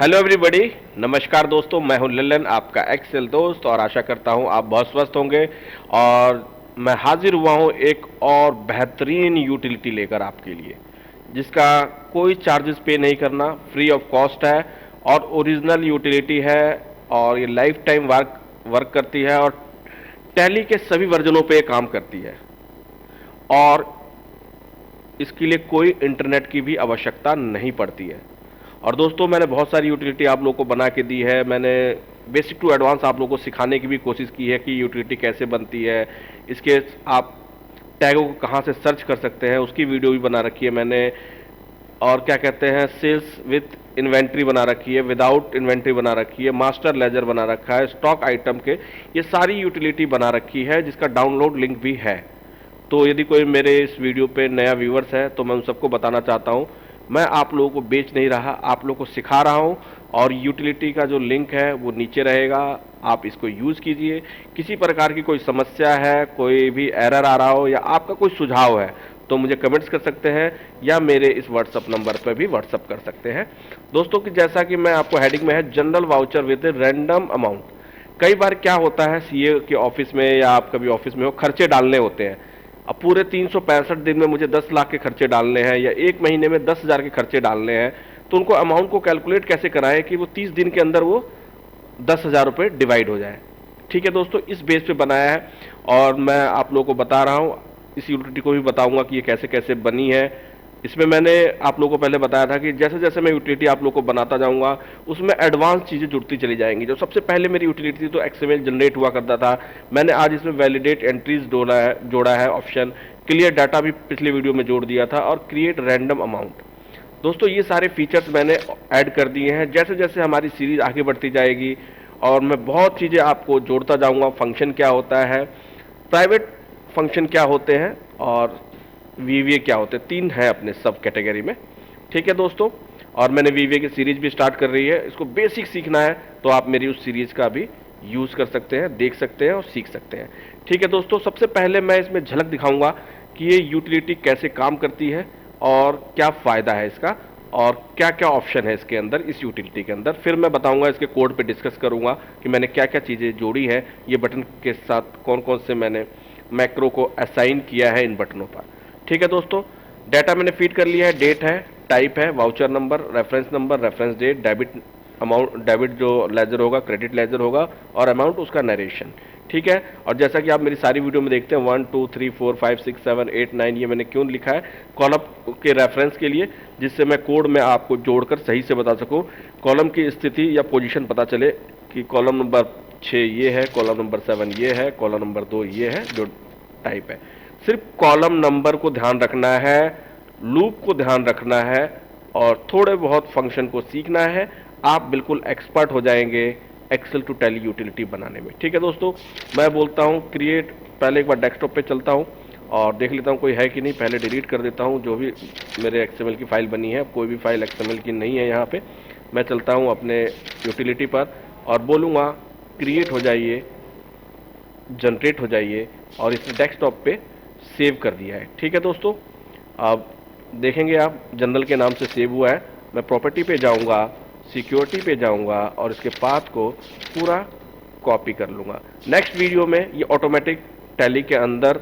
Hello everybody, नमस्कार दोस्तों। मैं हूं ललन, आपका एक्सेल दोस्त, और आशा करता हूं आप बहुत स्वस्थ होंगे। और मैं हाजिर हुआ हूं एक और बेहतरीन यूटिलिटी लेकर आपके लिए, जिसका कोई चार्जेस पे नहीं करना, फ्री ऑफ कॉस्ट है और ओरिजिनल यूटिलिटी है। और ये लाइफ टाइम वर्क करती है और टैली के सभी वर्जनों पे ये काम करती है। और इसके लिए कोई इंटरनेट की भी आवश्यकता नहीं पड़ती है। और दोस्तों, मैंने बहुत सारी यूटिलिटी आप लोगों को बना के दी है। मैंने बेसिक टू एडवांस आप लोगों को सिखाने की भी कोशिश की है कि यूटिलिटी कैसे बनती है, इसके आप टैगों को कहाँ से सर्च कर सकते हैं, उसकी वीडियो भी बना रखी है मैंने। और क्या कहते हैं, सेल्स विथ इन्वेंट्री बना रखी है, विदाउट इन्वेंट्री बना रखी है, मास्टर लेजर बना रखा है, स्टॉक आइटम के, ये सारी यूटिलिटी बना रखी है, जिसका डाउनलोड लिंक भी है। तो यदि कोई मेरे इस वीडियो पे नया व्यूवर्स है तो मैं उन सबको बताना चाहता हूँ, मैं आप लोगों को बेच नहीं रहा, आप लोगों को सिखा रहा हूँ। और यूटिलिटी का जो लिंक है वो नीचे रहेगा, आप इसको यूज़ कीजिए। किसी प्रकार की कोई समस्या है, कोई भी एरर आ रहा हो या आपका कोई सुझाव है तो मुझे कमेंट्स कर सकते हैं या मेरे इस व्हाट्सअप नंबर पर भी व्हाट्सअप कर सकते हैं। दोस्तों, कि जैसा कि मैं आपको हेडिंग में है general voucher with random amount. कई बार क्या होता है, सीए के ऑफिस में या आप कभी ऑफिस में हो, खर्चे डालने होते हैं। अब पूरे 365 दिन में मुझे 10 लाख के खर्चे डालने हैं या एक महीने में 10,000 के खर्चे डालने हैं, तो उनको अमाउंट को कैलकुलेट कैसे कराएं कि वो 30 दिन के अंदर वो 10,000 रुपये डिवाइड हो जाए। ठीक है दोस्तों, इस बेस पे बनाया है और मैं आप लोगों को बता रहा हूँ। इस यूटिलिटी को भी बताऊंगा कि ये कैसे कैसे बनी है। इसमें मैंने आप लोगों को पहले बताया था कि जैसे जैसे मैं यूटिलिटी आप लोगों को बनाता जाऊंगा उसमें एडवांस चीज़ें जुड़ती चली जाएंगी। जो सबसे पहले मेरी यूटिलिटी थी तो एक्सएमएल जनरेट हुआ करता था, मैंने आज इसमें वैलिडेट एंट्रीज जोड़ा है ऑप्शन, क्लियर डाटा भी पिछले वीडियो में जोड़ दिया था, और क्रिएट रैंडम अमाउंट। दोस्तों, ये सारे फीचर्स मैंने ऐड कर दिए हैं। जैसे जैसे हमारी सीरीज आगे बढ़ती जाएगी और मैं बहुत चीज़ें आपको जोड़ता जाऊंगा। फंक्शन क्या होता है, प्राइवेट फंक्शन क्या होते हैं, और वीवीए क्या होते हैं, 3 हैं अपने सब कैटेगरी में। ठीक है दोस्तों, और मैंने वीवीए की सीरीज भी स्टार्ट कर रही है। इसको बेसिक सीखना है तो आप मेरी उस सीरीज का भी यूज़ कर सकते हैं, देख सकते हैं और सीख सकते हैं। ठीक है दोस्तों, सबसे पहले मैं इसमें झलक दिखाऊंगा कि ये यूटिलिटी कैसे काम करती है और क्या फ़ायदा है इसका, और क्या क्या ऑप्शन है इसके अंदर, इस यूटिलिटी के अंदर। फिर मैं बताऊंगा, इसके कोड पे डिस्कस करूंगा कि मैंने क्या क्या चीज़ें जोड़ी है ये बटन के साथ, कौन कौन से मैंने मैक्रो को असाइन किया है इन बटनों पर। ठीक है दोस्तों, डाटा मैंने फीड कर लिया है, डेट है, टाइप है, voucher number, reference date, debit amount, debit जो लेजर होगा, क्रेडिट लेजर होगा, और अमाउंट उसका नरेशन। ठीक है, और जैसा कि आप मेरी सारी वीडियो में देखते हैं 1 2 3 4 5 6 7 8 9, ये मैंने क्यों लिखा है, कॉलम के रेफरेंस के लिए, जिससे मैं कोड में आपको जोड़कर सही से बता सकूं, कॉलम की स्थिति या पोजीशन पता चले कि कॉलम नंबर 6 ये है, कॉलम नंबर 7 ये है, कॉलम नंबर 2 ये है, जो टाइप है। सिर्फ कॉलम नंबर को ध्यान रखना है, लूप को ध्यान रखना है और थोड़े बहुत फंक्शन को सीखना है, आप बिल्कुल एक्सपर्ट हो जाएंगे एक्सेल टू टैली यूटिलिटी बनाने में। ठीक है दोस्तों, मैं बोलता हूँ क्रिएट, पहले एक बार डेस्कटॉप पे चलता हूँ और देख लेता हूँ कोई है कि नहीं। पहले डिलीट कर देता हूँ जो भी मेरे एक्सएमएल की फ़ाइल बनी है, कोई भी फाइल एक्सएमएल की नहीं है यहाँ पे। मैं चलता हूँ अपने यूटिलिटी पर और बोलूँगा क्रिएट हो जाइए, जनरेट हो जाइए, और इसने डेस्कटॉप पे सेव कर दिया है। ठीक है दोस्तों, अब देखेंगे आप जनरल के नाम से सेव हुआ है। मैं प्रॉपर्टी पे जाऊंगा, सिक्योरिटी पे जाऊंगा और इसके पाथ को पूरा कॉपी कर लूँगा। नेक्स्ट वीडियो में ये ऑटोमेटिक टैली के अंदर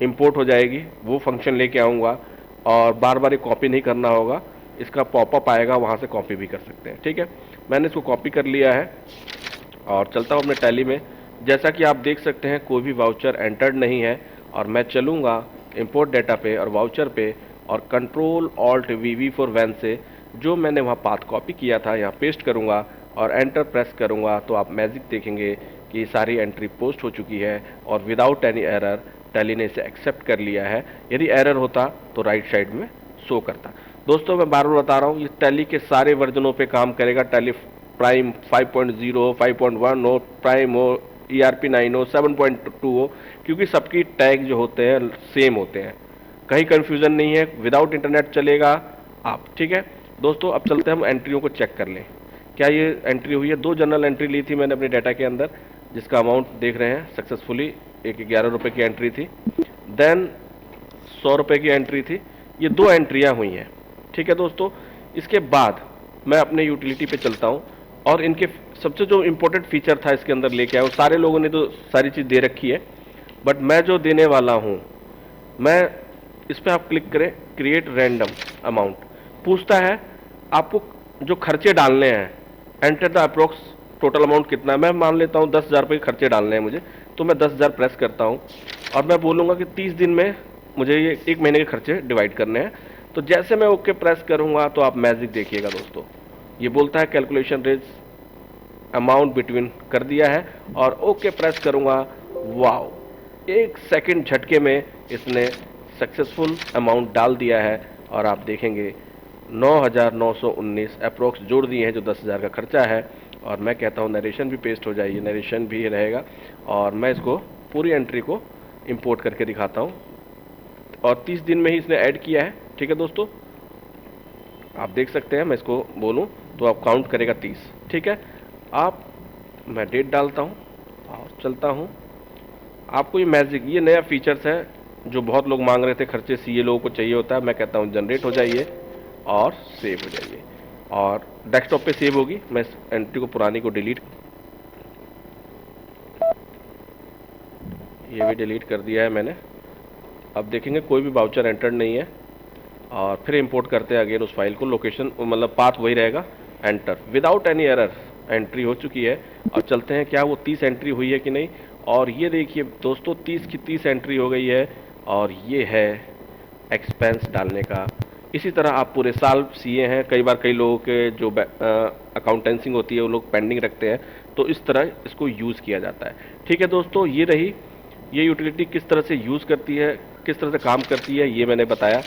इंपोर्ट हो जाएगी, वो फंक्शन लेके आऊँगा और बार बार ये कॉपी नहीं करना होगा, इसका पॉपअप आएगा, वहाँ से कॉपी भी कर सकते हैं। ठीक है, मैंने इसको कॉपी कर लिया है और चलता हूँ अपने टैली में। जैसा कि आप देख सकते हैं कोई भी वाउचर एंटर्ड नहीं है, और मैं चलूँगा इंपोर्ट डाटा पे और वाउचर पे और control alt VV for van से जो मैंने वहाँ पाथ कॉपी किया था यहाँ पेस्ट करूँगा और एंटर प्रेस करूँगा, तो आप मैजिक देखेंगे कि सारी एंट्री पोस्ट हो चुकी है और विदाउट एनी एरर टैली ने इसे एक्सेप्ट कर लिया है। यदि एरर होता तो राइट साइड में शो करता। दोस्तों, मैं बार बार बता रहा हूँ, ये टैली के सारे वर्जनों पे काम करेगा। टैली प्राइम 5.0 5.1 हो, प्राइम हो, ERP 9 हो, 7.2 हो, क्योंकि सबकी टैग जो होते हैं सेम होते हैं, कहीं कन्फ्यूज़न नहीं है, विदाउट इंटरनेट चलेगा आप। ठीक है दोस्तों, अब चलते हैं हम एंट्रियों को चेक कर लें क्या ये एंट्री हुई है। 2 जनरल एंट्री ली थी मैंने अपने डाटा के अंदर, जिसका अमाउंट देख रहे हैं सक्सेसफुली, एक 11 रुपये की एंट्री थी, देन 100 रुपये की एंट्री थी। ये 2 एंट्रियाँ हुई हैं। ठीक है दोस्तों, इसके बाद मैं अपने यूटिलिटी पे चलता हूँ और इनके सबसे जो इम्पोर्टेंट फीचर था इसके अंदर लेके आया हूँ। सारे लोगों ने तो सारी चीज़ दे रखी है, बट मैं जो देने वाला हूँ, मैं इस पर आप क्लिक करें, क्रिएट रैंडम अमाउंट पूछता है आपको जो खर्चे डालने हैं, enter the approx total amount कितना है। मैं मान लेता हूँ 10,000 रुपये खर्चे डालने हैं मुझे, तो मैं 10,000 प्रेस करता हूँ और मैं बोलूँगा कि 30 दिन में मुझे ये 1 महीने के खर्चे डिवाइड करने हैं। तो जैसे मैं ओके प्रेस करूँगा तो आप मैजिक देखिएगा दोस्तों, ये बोलता है कैलकुलेशन रेज अमाउंट बिटवीन कर दिया है और ओके प्रेस करूँगा। वाओ, 1 सेकंड झटके में इसने सक्सेसफुल अमाउंट डाल दिया है और आप देखेंगे 9,919 अप्रोक्स जोड़ दिए हैं जो 10,000 का खर्चा है। और मैं कहता हूँ नरेशन भी पेस्ट हो जाइए, नरेशन भी रहेगा और मैं इसको पूरी एंट्री को इंपोर्ट करके दिखाता हूँ और 30 दिन में ही इसने ऐड किया है। ठीक है दोस्तों, आप देख सकते हैं, मैं इसको बोलूँ तो आप काउंट करेगा 30। ठीक है, आप मैं डेट डालता हूँ और चलता हूँ। आपको ये मैजिक, ये नया फीचर्स है जो बहुत लोग मांग रहे थे, खर्चे सीए लोगों को चाहिए होता है। मैं कहता हूँ जनरेट हो जाइए और सेव हो जाइए और डेस्कटॉप पे सेव होगी। मैं इस एंट्री को पुरानी को डिलीट, ये भी डिलीट कर दिया है मैंने। अब देखेंगे कोई भी वाउचर एंटर नहीं है और फिर इंपोर्ट करते हैं अगेन उस फाइल को, लोकेशन मतलब पाथ वही रहेगा, enter without any error entry हो चुकी है। और चलते हैं क्या वो 30 एंट्री हुई है कि नहीं। और ये देखिए दोस्तों 30 की 30 एंट्री हो गई है और ये है एक्सपेंस डालने का। इसी तरह आप पूरे साल सीए हैं, कई बार कई लोगों के जो अकाउंटेंसिंग होती है वो लोग पेंडिंग रखते हैं, तो इस तरह इसको यूज़ किया जाता है। ठीक है दोस्तों, ये रही ये यूटिलिटी किस तरह से यूज़ करती है, किस तरह से काम करती है, ये मैंने बताया।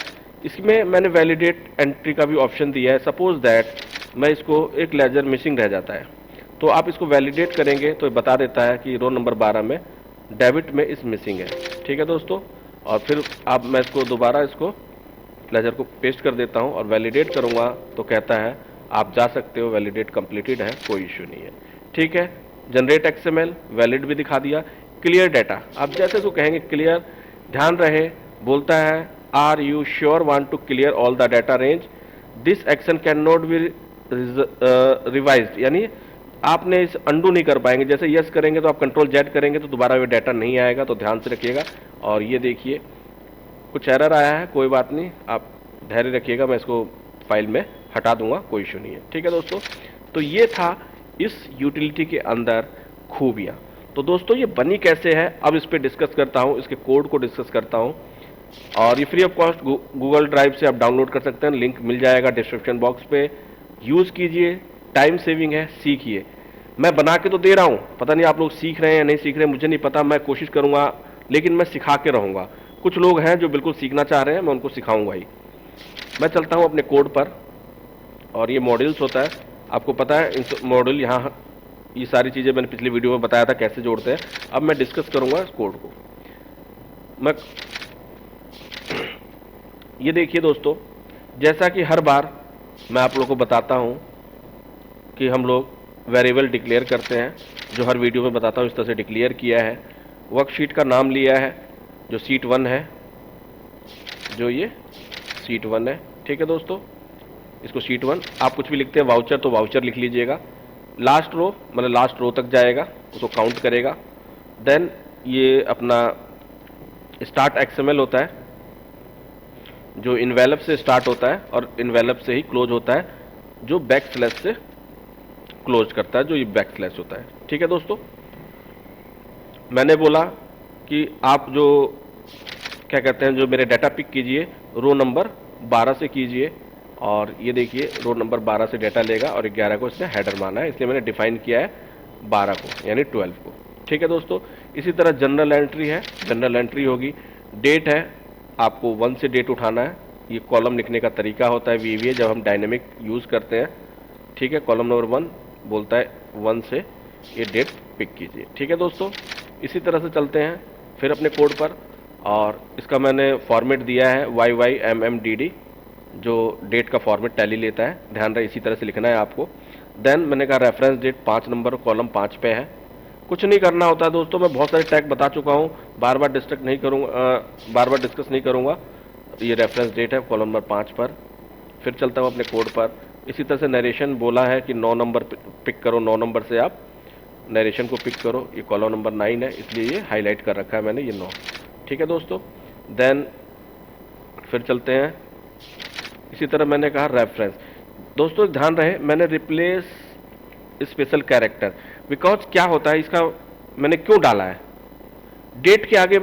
इसमें मैंने वैलिडेट एंट्री का भी ऑप्शन दिया है। सपोज दैट मैं इसको एक लेजर मिसिंग रह जाता है तो आप इसको वैलिडेट करेंगे तो बता देता है कि रो नंबर 12 में डेबिट में इस मिसिंग है। ठीक है दोस्तों, और फिर आप मैं इसको दोबारा इसको लेजर को पेस्ट कर देता हूं और वैलिडेट करूंगा तो कहता है आप जा सकते हो, वैलिडेट कंप्लीटेड है, कोई इशू नहीं है। ठीक है, जनरेट एक्सएमएल वैलिड भी दिखा दिया। क्लियर डाटा, आप जैसे इसको कहेंगे क्लियर, ध्यान रहे बोलता है are you sure want to clear all the data range, this action can not be revised, यानी आपने इस अंडू नहीं कर पाएंगे। जैसे यस करेंगे तो आप कंट्रोल जेड करेंगे तो दोबारा ये डाटा नहीं आएगा, तो ध्यान से रखिएगा। और ये देखिए कुछ एरर आया है, कोई बात नहीं, आप धैर्य रखिएगा, मैं इसको फाइल में हटा दूंगा, कोई इशू नहीं है। ठीक है दोस्तों, तो ये था इस यूटिलिटी के अंदर खूबियाँ। तो दोस्तों ये बनी कैसे है, अब इस पर डिस्कस करता हूँ, इसके कोड को डिस्कस करता हूँ। और ये free of cost Google drive से आप डाउनलोड कर सकते हैं, लिंक मिल जाएगा डिस्क्रिप्शन बॉक्स पे। यूज़ कीजिए, टाइम सेविंग है, सीखिए। मैं बना के तो दे रहा हूँ, पता नहीं आप लोग सीख रहे हैं या नहीं सीख रहे हैं, मुझे नहीं पता, मैं कोशिश करूँगा, लेकिन मैं सिखा के रहूँगा। कुछ लोग हैं जो बिल्कुल सीखना चाह रहे हैं, मैं उनको सिखाऊंगा ही। मैं चलता हूँ अपने कोड पर और ये मॉड्यूल्स होता है, आपको पता है मॉड्यूल यहाँ, ये सारी चीज़ें मैंने पिछली वीडियो में बताया था कैसे जोड़ते हैं। अब मैं डिस्कस करूँगा इस कोड को। मैं ये देखिए दोस्तों, जैसा कि हर बार मैं आप लोगों को बताता हूँ कि हम लोग वेरिएबल डिक्लेयर करते हैं, जो हर वीडियो में बताता हूँ इस तरह से डिक्लेयर किया है। वर्कशीट का नाम लिया है जो शीट 1 है, जो ये शीट 1 है। ठीक है दोस्तों, इसको शीट 1, आप कुछ भी लिखते हैं वाउचर तो वाउचर लिख लीजिएगा। लास्ट रो मतलब लास्ट रो तक जाएगा, उसको काउंट करेगा। देन ये अपना स्टार्ट एक्सएमएल होता है जो इनवेलप से स्टार्ट होता है और इनवेलप से ही क्लोज होता है, जो बैक स्लैश से क्लोज करता है, जो ये बैक स्लैश होता है। ठीक है दोस्तों, मैंने बोला कि आप जो क्या कहते हैं, जो मेरे डाटा पिक कीजिए रो नंबर 12 से कीजिए। और ये देखिए रो नंबर 12 से डाटा लेगा और 11 को इसने हेडर माना है, इसलिए मैंने डिफाइन किया है 12 को यानी 12 को। ठीक है दोस्तों, इसी तरह जनरल एंट्री है, जनरल एंट्री होगी। डेट है, आपको 1 से डेट उठाना है, ये कॉलम लिखने का तरीका होता है वीवीए जब हम डायनेमिक यूज़ करते हैं। ठीक है, कॉलम नंबर 1 बोलता है 1 से ये डेट पिक कीजिए। ठीक है दोस्तों, इसी तरह से चलते हैं फिर अपने कोड पर, और इसका मैंने फॉर्मेट दिया है YYMMDD, जो डेट का फॉर्मेट टैली लेता है, ध्यान रहे इसी तरह से लिखना है आपको। देन मैंने कहा रेफरेंस डेट 5 नंबर कॉलम 5 पे है, कुछ नहीं करना होता दोस्तों, मैं बहुत सारे टैग बता चुका हूँ, बार बार डिस्कस नहीं करूँगा। ये रेफरेंस डेट है कॉलम नंबर 5 पर। फिर चलता हूँ अपने कोड पर इसी तरह से नरेशन बोला है कि 9 नंबर पिक करो, 9 नंबर से आप नरेशन को पिक करो। ये कॉलम नंबर 9 है, इसलिए ये हाईलाइट कर रखा है मैंने, ये 9। ठीक है दोस्तों, देन फिर चलते हैं। इसी तरह मैंने कहा रेफरेंस। दोस्तों ध्यान रहे, मैंने रिप्लेस स्पेशल कैरेक्टर, बिकॉज क्या होता है इसका मैंने क्यों डाला है, डेट के आगे,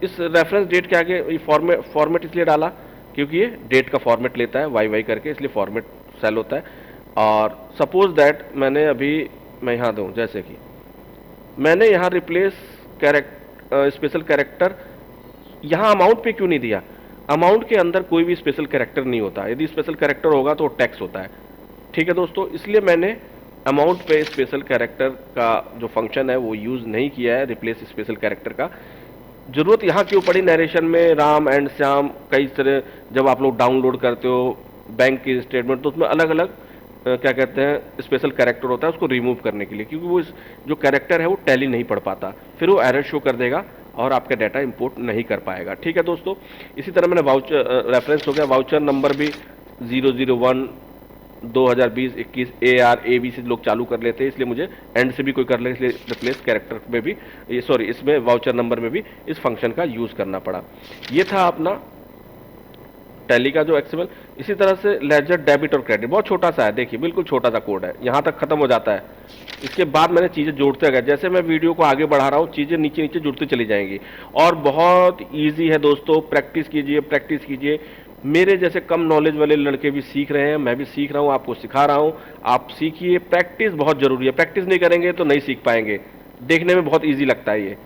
इस रेफरेंस डेट के आगे ये फॉर्मेट इसलिए डाला क्योंकि ये डेट का फॉर्मेट लेता है वाई करके, इसलिए फॉर्मेट सेल होता है। और सपोज दैट मैंने अभी मैं यहाँ दूँ, जैसे कि मैंने यहाँ रिप्लेस स्पेशल कैरेक्टर, यहाँ अमाउंट पे क्यों नहीं दिया, अमाउंट के अंदर कोई भी स्पेशल कैरेक्टर नहीं होता, यदि स्पेशल कैरेक्टर होगा तो टैक्स होता है। ठीक है दोस्तों, इसलिए मैंने अमाउंट पे स्पेशल कैरेक्टर का जो फंक्शन है वो यूज़ नहीं किया है, रिप्लेस स्पेशल कैरेक्टर का। जरूरत यहाँ क्यों पड़ी नरेशन में, राम एंड श्याम कई तरह, जब आप लोग डाउनलोड करते हो बैंक की स्टेटमेंट तो उसमें अलग अलग क्या कहते हैं स्पेशल कैरेक्टर होता है, उसको रिमूव करने के लिए, क्योंकि वो जो कैरेक्टर है वो टैली नहीं पढ़ पाता, फिर वो एरर शो कर देगा और आपका डाटा इंपोर्ट नहीं कर पाएगा। ठीक है दोस्तों, इसी तरह मैंने वाउचर रेफरेंस हो गया, वाउचर नंबर भी 001 2020-21 AR AB से लोग चालू कर लेते हैं, इसलिए मुझे एंड से भी कोई कर ले, इसलिए रिप्लेस कैरेक्टर में भी ये सॉरी इसमें वाउचर नंबर में भी इस फंक्शन का यूज़ करना पड़ा। ये था अपना टैली का जो एक्सएमएल। इसी तरह से लेजर डेबिट और क्रेडिट बहुत छोटा सा है, देखिए बिल्कुल छोटा सा कोड है, यहाँ तक खत्म हो जाता है। इसके बाद मैंने चीज़ें जोड़ते गए, जैसे मैं वीडियो को आगे बढ़ा रहा हूँ चीज़ें नीचे नीचे जुड़ती चली जाएंगी और बहुत ईजी है दोस्तों, प्रैक्टिस कीजिए प्रैक्टिस कीजिए। मेरे जैसे कम नॉलेज वाले लड़के भी सीख रहे हैं, मैं भी सीख रहा हूँ, आपको सिखा रहा हूँ, आप सीखिए। प्रैक्टिस बहुत ज़रूरी है, प्रैक्टिस नहीं करेंगे तो नहीं सीख पाएंगे। देखने में बहुत ईजी लगता है ये,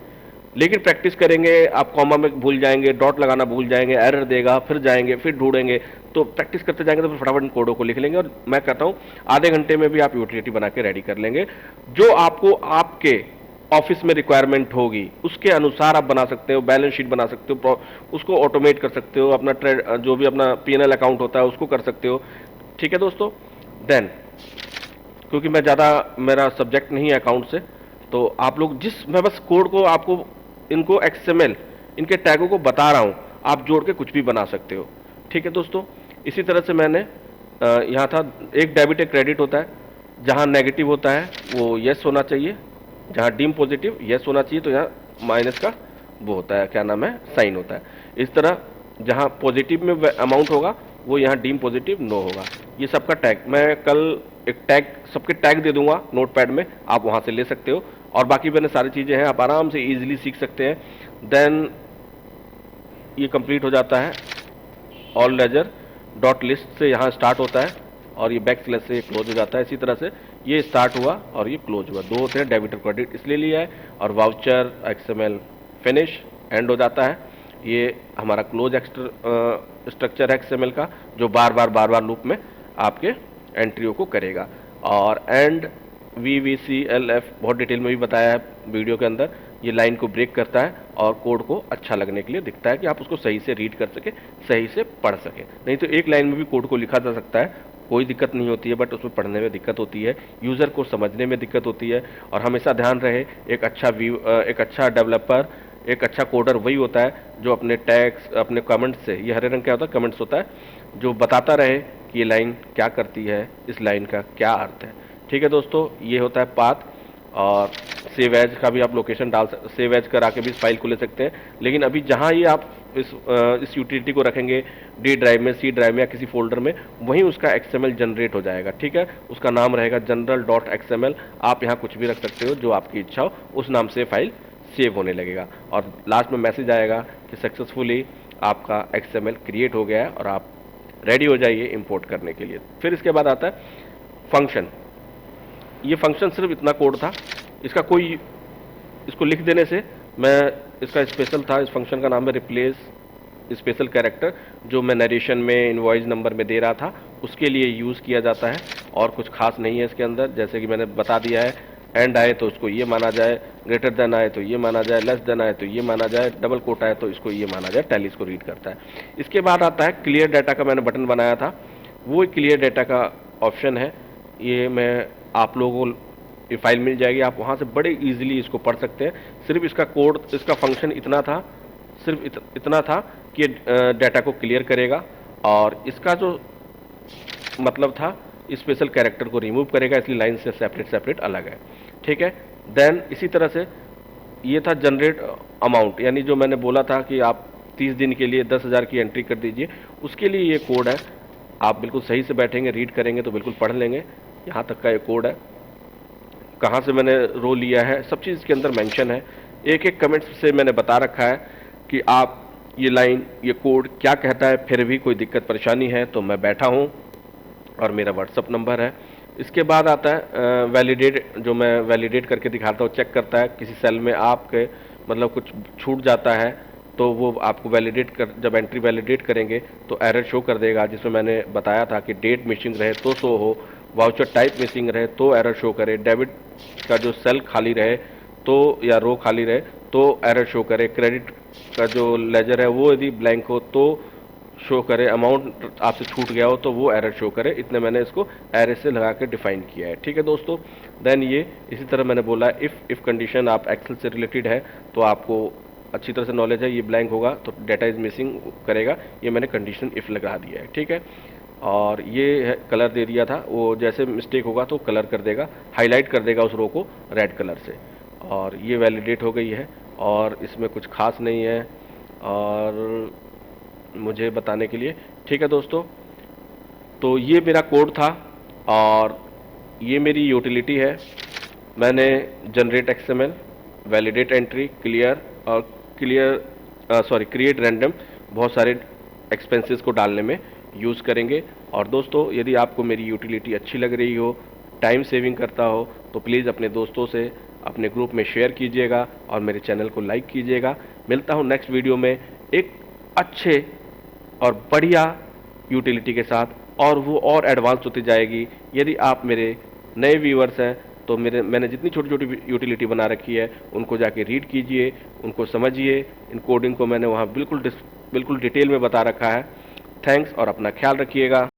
लेकिन प्रैक्टिस करेंगे आप कॉमा में भूल जाएंगे, डॉट लगाना भूल जाएंगे, एरर देगा, फिर जाएंगे फिर ढूंढेंगे, तो प्रैक्टिस करते जाएंगे तो फिर फटाफट कोडों को लिख लेंगे। और मैं कहता हूँ आधे घंटे में भी आप यूटिलिटी बना के रेडी कर लेंगे, जो आपको आपके ऑफिस में रिक्वायरमेंट होगी उसके अनुसार आप बना सकते हो, बैलेंस शीट बना सकते हो, उसको ऑटोमेट कर सकते हो, अपना ट्रेड जो भी अपना P&L अकाउंट होता है उसको कर सकते हो। ठीक है दोस्तों, देन क्योंकि मैं ज़्यादा मेरा सब्जेक्ट नहीं है अकाउंट से, तो आप लोग मैं बस कोड को आपको इनको XML इनके टैगों को बता रहा हूँ, आप जोड़ के कुछ भी बना सकते हो। ठीक है दोस्तों, इसी तरह से मैंने यहाँ था एक डेबिट एक क्रेडिट होता है, जहाँ नेगेटिव होता है वो येस होना चाहिए, जहाँ डीम पॉजिटिव येस होना चाहिए, तो यहाँ माइनस का वो होता है क्या नाम है साइन होता है। इस तरह जहाँ पॉजिटिव में अमाउंट होगा वो यहाँ डीम पॉजिटिव नो होगा। ये सबका टैग मैं कल एक टैग सबके टैग दे दूंगा नोटपैड में, आप वहाँ से ले सकते हो, और बाकी मैंने सारी चीज़ें हैं आप आराम से इजीली सीख सकते हैं। देन ये कंप्लीट हो जाता है, ऑल लेजर डॉट लिस्ट से यहाँ स्टार्ट होता है और ये बैक स्लैश से ये क्लोज हो जाता है। इसी तरह से ये स्टार्ट हुआ और ये क्लोज हुआ, दो होते हैं डेबिट और क्रेडिट इसलिए लिया है, और वाउचर XML फिनिश एंड हो जाता है। ये हमारा क्लोज स्ट्रक्चर है XML का, जो बार बार लूप में आपके एंट्रियों को करेगा। और एंड VVCLF बहुत डिटेल में भी बताया है वीडियो के अंदर, ये लाइन को ब्रेक करता है और कोड को अच्छा लगने के लिए दिखता है कि आप उसको सही से रीड कर सके, सही से पढ़ सके। नहीं तो एक लाइन में भी कोड को लिखा जा सकता है, कोई दिक्कत नहीं होती है, बट उसमें पढ़ने में दिक्कत होती है, यूज़र को समझने में दिक्कत होती है। और हमेशा ध्यान रहे एक अच्छा डेवलपर, एक अच्छा कोडर वही होता है जो अपने टैग्स अपने कमेंट्स से, ये हरे रंग क्या होता है कमेंट्स होता है, जो बताता रहे कि ये लाइन क्या करती है, इस लाइन का क्या अर्थ है। ठीक है दोस्तों, ये होता है पाथ। और सेव एज का भी आप लोकेशन सेव एज करा के भी इस फाइल को ले सकते हैं, लेकिन अभी जहाँ ही आप इस यूटिलिटी को रखेंगे D ड्राइव में, C ड्राइव में या किसी फोल्डर में, वहीं उसका XML जनरेट हो जाएगा। ठीक है, उसका नाम रहेगा general.xml, आप यहाँ कुछ भी रख सकते हो जो आपकी इच्छा हो, उस नाम से फाइल सेव होने लगेगा और लास्ट में मैसेज आएगा कि सक्सेसफुली आपका XML क्रिएट हो गया है और आप रेडी हो जाइए इंपोर्ट करने के लिए। फिर इसके बाद आता है फंक्शन। ये फंक्शन सिर्फ इतना कोड था, इसको लिख देने से मैं इसका स्पेशल था, इस फंक्शन का नाम है रिप्लेस स्पेशल कैरेक्टर, जो मैं नरेशन में इनवॉइस नंबर में दे रहा था उसके लिए यूज़ किया जाता है, और कुछ खास नहीं है इसके अंदर। जैसे कि मैंने बता दिया है, एंड आए तो उसको ये माना जाए, ग्रेटर देन आए तो ये माना जाए, लेस देन आए तो ये माना जाए, डबल कोट आए तो इसको ये माना जाए, टैली इसको रीड करता है। इसके बाद आता है क्लियर डाटा का, मैंने बटन बनाया था, वो क्लियर डाटा का ऑप्शन है। ये मैं आप लोगों को ये फाइल मिल जाएगी, आप वहाँ से बड़े इजीली इसको पढ़ सकते हैं। सिर्फ इसका कोड, इसका फंक्शन इतना था, सिर्फ इतना था कि डाटा को क्लियर करेगा, और इसका जो मतलब था स्पेशल कैरेक्टर को रिमूव करेगा, इसलिए लाइन से सेपरेट अलग है। ठीक है। देन इसी तरह से ये था जनरेट अमाउंट, यानी जो मैंने बोला था कि आप 30 दिन के लिए 10,000 की एंट्री कर दीजिए, उसके लिए ये कोड है। आप बिल्कुल सही से बैठेंगे, रीड करेंगे तो बिल्कुल पढ़ लेंगे। यहाँ तक का ये कोड है, कहाँ से मैंने रो लिया है, सब चीज़ इसके अंदर मेंशन है। एक एक कमेंट से मैंने बता रखा है कि आप ये लाइन, ये कोड क्या कहता है। फिर भी कोई दिक्कत परेशानी है तो मैं बैठा हूँ और मेरा व्हाट्सअप नंबर है। इसके बाद आता है वैलिडेट, जो मैं वैलिडेट करके दिखाता हूँ, चेक करता है किसी सेल में आपके मतलब कुछ छूट जाता है तो वो आपको वैलिडेट कर, जब एंट्री वैलिडेट करेंगे तो एरर शो कर देगा, जिसमें मैंने बताया था कि डेट मिसिंग रहे तो शो हो, वाउचर टाइप मिसिंग रहे तो एरर शो करे, डेबिट का जो सेल खाली रहे तो या रो खाली रहे तो एरर शो करे, क्रेडिट का जो लेजर है वो यदि ब्लैंक हो तो शो करे, अमाउंट आपसे छूट गया हो तो वो एरर शो करे। इतने मैंने इसको एरर से लगा के डिफाइन किया है। ठीक है दोस्तों। देन ये इसी तरह मैंने बोला इफ़ कंडीशन आप एक्सेल से रिलेटेड है तो आपको अच्छी तरह से नॉलेज है, ये ब्लैंक होगा तो डाटा इज मिसिंग करेगा, ये मैंने कंडीशन इफ़ लगा दिया है। ठीक है। और ये कलर दे दिया था, वो जैसे मिस्टेक होगा तो कलर कर देगा, हाईलाइट कर देगा उस रो को रेड कलर से। और ये वैलिडेट हो गई है और इसमें कुछ खास नहीं है और मुझे बताने के लिए। ठीक है दोस्तों, तो ये मेरा कोड था और ये मेरी यूटिलिटी है। मैंने generate XML, validate entry, clear और क्रिएट रैंडम बहुत सारे एक्सपेंसेस को डालने में यूज़ करेंगे। और दोस्तों, यदि आपको मेरी यूटिलिटी अच्छी लग रही हो, टाइम सेविंग करता हो, तो प्लीज़ अपने दोस्तों से अपने ग्रुप में शेयर कीजिएगा और मेरे चैनल को लाइक कीजिएगा। मिलता हूँ नेक्स्ट वीडियो में एक अच्छे और बढ़िया यूटिलिटी के साथ, और वो और एडवांस होती जाएगी। यदि आप मेरे नए व्यूअर्स हैं तो मैंने जितनी छोटी छोटी यूटिलिटी बना रखी है उनको जाके रीड कीजिए, उनको समझिए। इन कोडिंग को मैंने वहाँ बिल्कुल डिटेल में बता रखा है। थैंक्स और अपना ख्याल रखिएगा।